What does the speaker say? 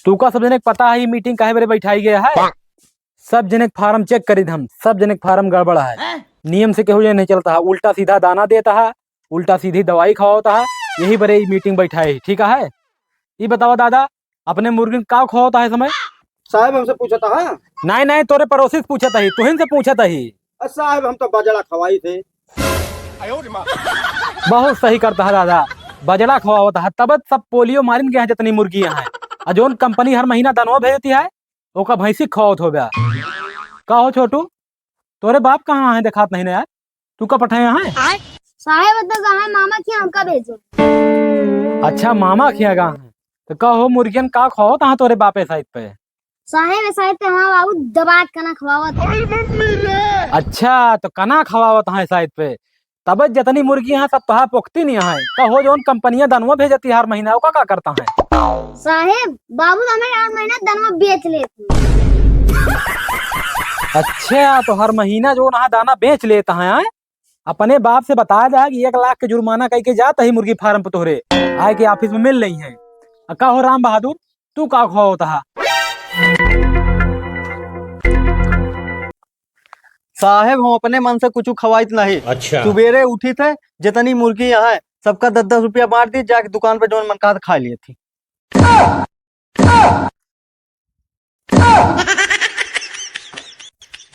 सूखा सब जने के पता है मीटिंग काहे बरे बैठाई गया है। सब जने के फार्म चेक करी हम, सब जने के फार्म गड़बड़ है। नियम से केहू नहीं चलता है, उल्टा सीधा दाना देता है, उल्टा सीधी दवाई खवाता है। यही बरे मीटिंग बैठाई, ठीक है। ये बताओ दादा, अपने मुर्गी का खवाता है समय? साहब हमसे पूछा था। नहीं नहीं, तोरे पड़ोसी से पूछा था, तुहिन से पूछा था। साहब हम तो बजड़ा खवाई थे। बहुत सही करता है दादा, बजड़ा खवाता है, तब सब पोलियो मारिन के हैं जितनी मुर्गियां हैं। और जोन कंपनी हर महीना दनवा भेजती है ओका भैंसी खवात हो गया। का हो छोटू, तोरे बाप कहाँ है दिखात नहीं ना यार, तू का पठाया है? साहेब तो कहा है मामा की हमका भेजे। अच्छा मामा खियागा है, तो कहो मुर्गियन का खवाता है तोरे बापे साइड पे? साहेब साइड पे हमारा बाबू दबा के ना खवावत। अच्छा तो कना खवावत है साइड पे, तब जितनी मुर्गियां हैं सब तोहार पोखती नहीं है। कहो जोन कंपनियां दनवा भेजती है हर महीना ओका का करता है? साहेब बाबू हमें हर महीना दनवा बेच लेते। अच्छा तो हर महीना जो ना दाना बेच लेता है। अपने बाप से बताया जाए कि 1 लाख के जुर्माना करके जाता ही मुर्गी फार्म पे तोहरे आए के ऑफिस में मिल रही है। का हो राम बहादुर, तू का होता है? साहेब हम अपने मन से कुछ खवाइत नहीं। अच्छा। सुबेरे उठी थे, जितनी मुर्गी यहाँ है सबका 10-10 रुपया बांट दी, जाके दुकान पे जो मन कहा खा लिए थी।